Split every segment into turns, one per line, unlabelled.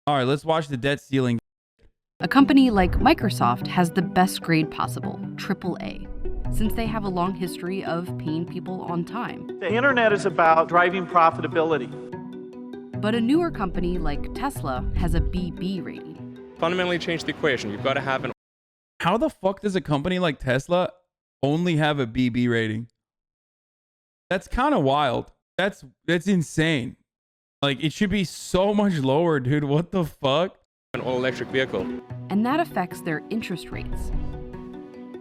All right, let's watch the debt ceiling.
A company like Microsoft has the best grade possible, AAA, since they have a long history of paying people on time.
The internet is about driving profitability.
But a newer company like Tesla has a BB rating.
Fundamentally change the equation. You've got to have an...
How the fuck does a company like Tesla only have a BB rating? That's kind of wild. That's insane. Like, it should be so much lower, dude. What the fuck?
An all-electric vehicle.
And that affects their interest rates.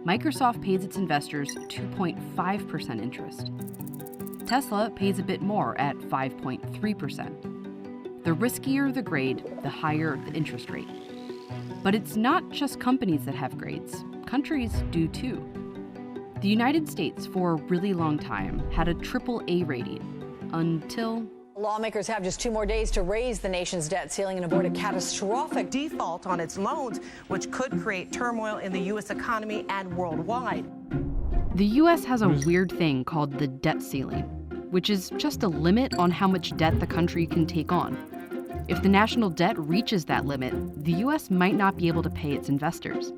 Microsoft pays its investors 2.5% interest. Tesla pays a bit more at 5.3%. The riskier the grade, the higher the interest rate. But it's not just companies that have grades. Countries do too. The United States, for a really long time, had a AAA rating until...
Lawmakers have just 2 more days to raise the nation's debt ceiling and avoid a catastrophic
default on its loans, which could create turmoil in the U.S. economy and worldwide.
The U.S. has a weird thing called the debt ceiling, which is just a limit on how much debt the country can take on. If the national debt reaches that limit, the U.S. might not be able to pay its investors.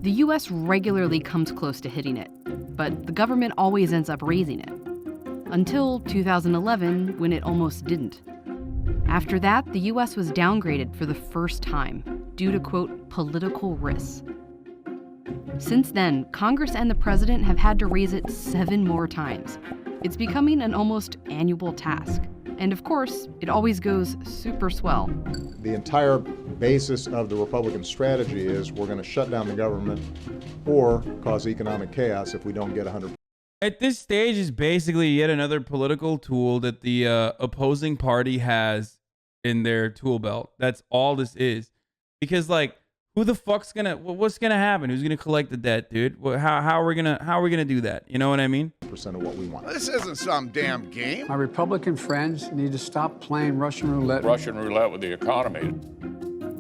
The U.S. regularly comes close to hitting it, but the government always ends up raising it. Until 2011, when it almost didn't. After that, the U.S. was downgraded for the first time due to, quote, political risks. Since then, Congress and the president have had to raise it 7 more times. It's becoming an almost annual task. And of course, it always goes super swell.
The entire basis of the Republican strategy is we're going to shut down the government or cause economic chaos if we don't get 100%.
At this stage is basically yet another political tool that the opposing party has in their tool belt. That's all this is. Because, like, who the fuck's gonna? What's gonna happen? Who's gonna collect the debt, dude? How are we gonna do that? You know what I mean?
Percent of what we want.
This isn't some damn game.
My Republican friends need to stop playing Russian roulette.
Russian roulette with the economy.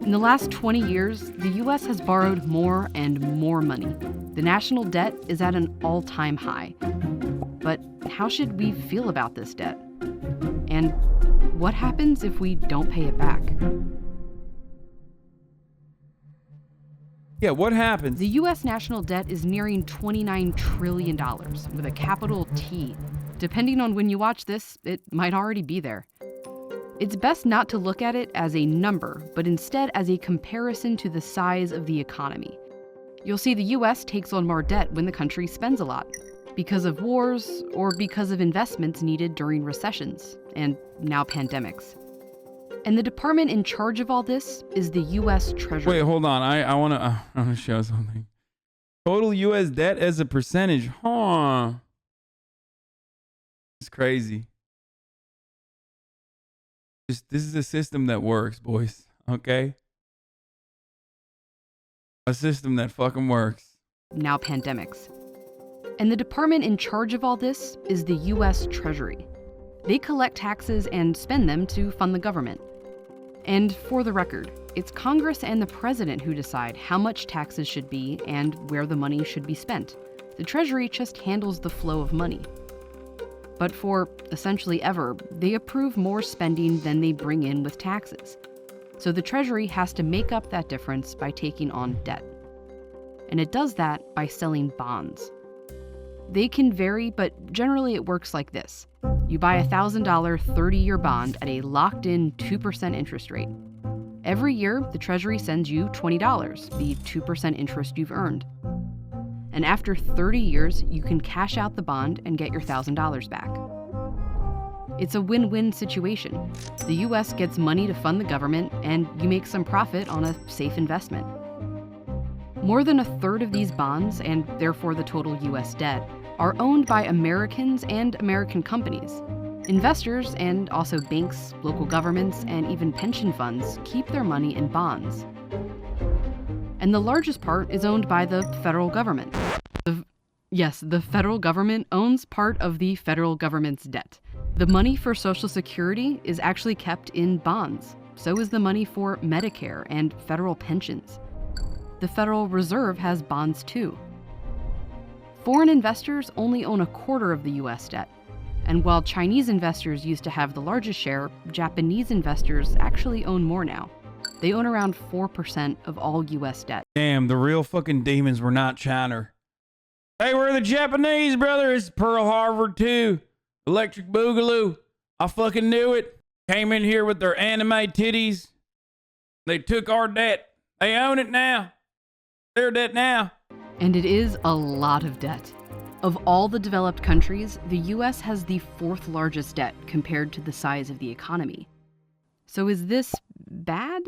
In the last 20 years, the U.S. has borrowed more and more money. The national debt is at an all-time high. But how should we feel about this debt? And what happens if we don't pay it back?
Yeah, what happens?
The U.S. national debt is nearing $29 trillion with a capital T. Depending on when you watch this, it might already be there. It's best not to look at it as a number, but instead as a comparison to the size of the economy. You'll see the U.S. takes on more debt when the country spends a lot, because of wars or because of investments needed during recessions, and now pandemics. And the department in charge of all this is the U.S. Treasury.
Wait, hold on. I want to show something. Total U.S. debt as a percentage. Huh. It's crazy. This is a system that works, boys. Okay? A system that fucking works.
Now pandemics. And the department in charge of all this is the U.S. Treasury. They collect taxes and spend them to fund the government. And for the record, it's Congress and the president who decide how much taxes should be and where the money should be spent. The Treasury just handles the flow of money. But for essentially ever, they approve more spending than they bring in with taxes. So the Treasury has to make up that difference by taking on debt. And it does that by selling bonds. They can vary, but generally it works like this. You buy a $1,000 30-year bond at a locked-in 2% interest rate. Every year, the Treasury sends you $20, the 2% interest you've earned. And after 30 years, you can cash out the bond and get your $1,000 back. It's a win-win situation. The U.S. gets money to fund the government, and you make some profit on a safe investment. More than a third of these bonds, and therefore the total U.S. debt, are owned by Americans and American companies. Investors, and also banks, local governments, and even pension funds, keep their money in bonds. And the largest part is owned by the federal government. The federal government owns part of the federal government's debt. The money for Social Security is actually kept in bonds. So is the money for Medicare and federal pensions. The Federal Reserve has bonds too. Foreign investors only own a quarter of the U.S. debt. And while Chinese investors used to have the largest share, Japanese investors actually own more now. They own around 4% of all U.S. debt.
Damn, the real fucking demons were not China. Hey, we're the Japanese, brother. It's Pearl Harbor too. Electric Boogaloo. I fucking knew it. Came in here with their anime titties. They took our debt. They own it now. Their debt now.
And it is a lot of debt. Of all the developed countries, the U.S. has the fourth largest debt compared to the size of the economy. So is this bad?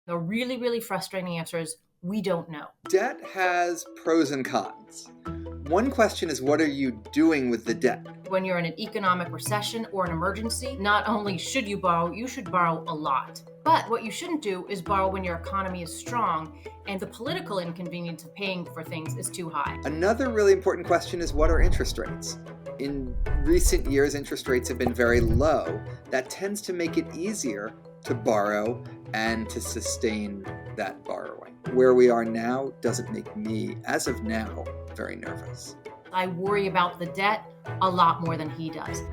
The really, really frustrating answer is we don't know.
Debt has pros and cons. One question is, what are you doing with the debt?
When you're in an economic recession or an emergency, not only should you borrow, you should borrow a lot. But what you shouldn't do is borrow when your economy is strong and the political inconvenience of paying for things is too high.
Another really important question is, what are interest rates? In recent years, interest rates have been very low. That tends to make it easier to borrow and to sustain that borrowing. Where we are now doesn't make me, as of now, very nervous.
I worry about the debt a lot more than he does.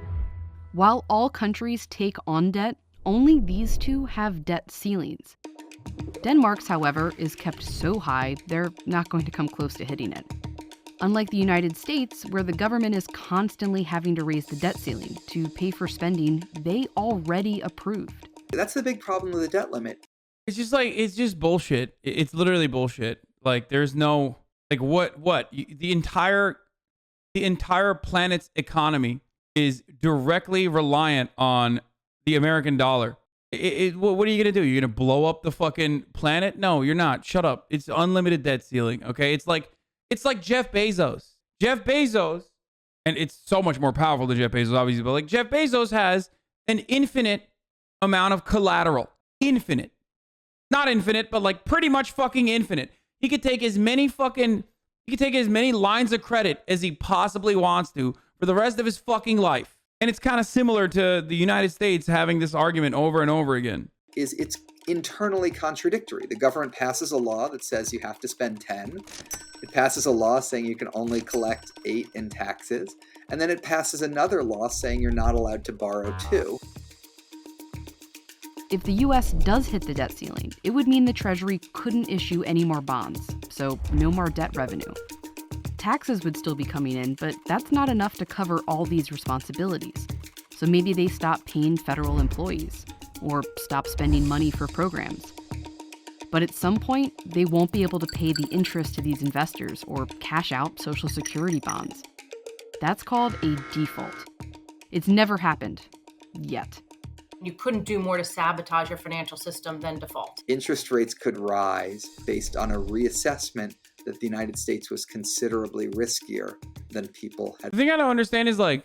While all countries take on debt, only these two have debt ceilings. Denmark's, however, is kept so high, they're not going to come close to hitting it. Unlike the United States, where the government is constantly having to raise the debt ceiling to pay for spending they already approved.
That's the big problem with the debt limit.
It's just bullshit. It's literally bullshit. Like, there's no, like, what? The entire planet's economy is directly reliant on the American dollar. What are you going to do? You're going to blow up the fucking planet? No, you're not. Shut up. It's unlimited debt ceiling, okay? It's like Jeff Bezos. Jeff Bezos, and it's so much more powerful than Jeff Bezos, obviously, but like Jeff Bezos has an infinite amount of collateral. Infinite. Not infinite, but like pretty much fucking infinite. He could take as many lines of credit as he possibly wants to for the rest of his fucking life. And it's kind of similar to the United States having this argument over and over again.
It's internally contradictory. The government passes a law that says you have to spend 10. It passes a law saying you can only collect 8 in taxes. And then it passes another law saying you're not allowed to borrow 2.
If the U.S. does hit the debt ceiling, it would mean the Treasury couldn't issue any more bonds, so no more debt revenue. Taxes would still be coming in, but that's not enough to cover all these responsibilities. So maybe they stop paying federal employees, or stop spending money for programs. But at some point, they won't be able to pay the interest to these investors or cash out Social Security bonds. That's called a default. It's never happened. Yet.
You couldn't do more to sabotage your financial system than default.
Interest rates could rise based on a reassessment that the United States was considerably riskier than people had.
The thing I don't understand is like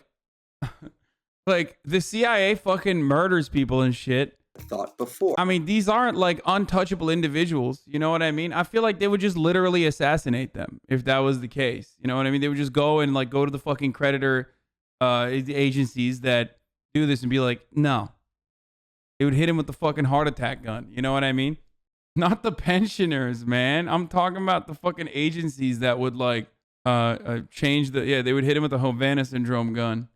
the CIA fucking murders people and shit.
Thought before.
I mean, these aren't like untouchable individuals. You know what I mean? I feel like they would just literally assassinate them if that was the case. You know what I mean? They would just go and like go to the fucking creditor agencies that do this and be like, no. They would hit him with the fucking heart attack gun. You know what I mean? Not the pensioners, man. I'm talking about the fucking agencies that would like change they would hit him with the Havana syndrome gun.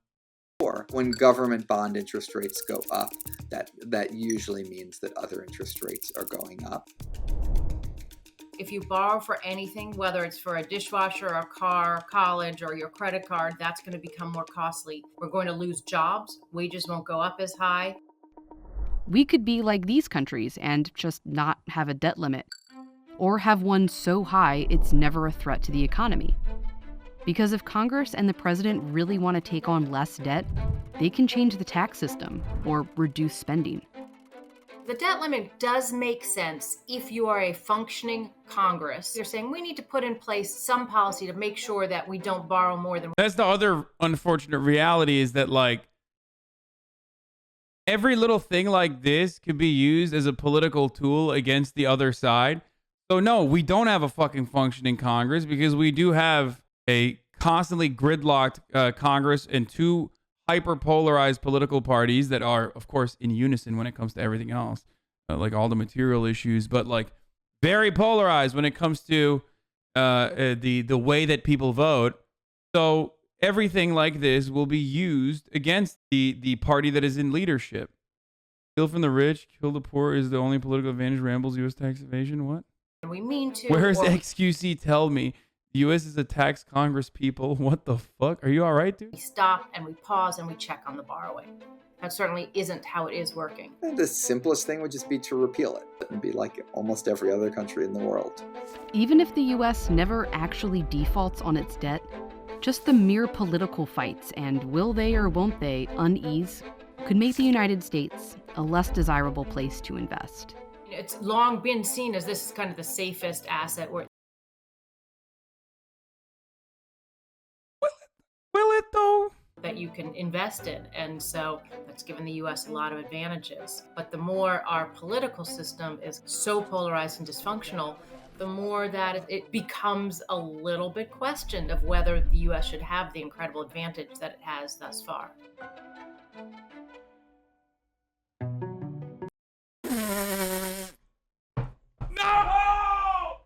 When government bond interest rates go up, that usually means that other interest rates are going up.
If you borrow for anything, whether it's for a dishwasher, a car, college, or your credit card, that's going to become more costly. We're going to lose jobs. Wages won't go up as high.
We could be like these countries and just not have a debt limit, or have one so high it's never a threat to the economy. Because if Congress and the president really want to take on less debt, they can change the tax system or reduce spending.
The debt limit does make sense if you are a functioning Congress. You're saying we need to put in place some policy to make sure that we don't borrow more than...
That's the other unfortunate reality is that like every little thing like this could be used as a political tool against the other side. So no, we don't have a fucking functioning Congress because we do have a constantly gridlocked Congress and two hyper-polarized political parties that are, of course, in unison when it comes to everything else, like all the material issues, but like very polarized when it comes to the way that people vote. So everything like this will be used against the party that is in leadership. Steal from the rich, kill the poor is the only political advantage. Rambles U.S. tax evasion. What?
We mean to.
Where's XQC? Tell me. The U.S. is a tax Congress, people. What the fuck? Are you all right, dude?
We stop and we pause and we check on the borrowing. That certainly isn't how it is working.
The simplest thing would just be to repeal it and be like almost every other country in the world.
Even if the US never actually defaults on its debt, just the mere political fights and will they or won't they unease could make the United States a less desirable place to invest.
It's long been seen as this is kind of the safest asset where
Will it though?
that you can invest in. And so that's given the US a lot of advantages. But the more our political system is so polarized and dysfunctional, the more that it becomes a little bit questioned of whether the US should have the incredible advantage that it has thus far.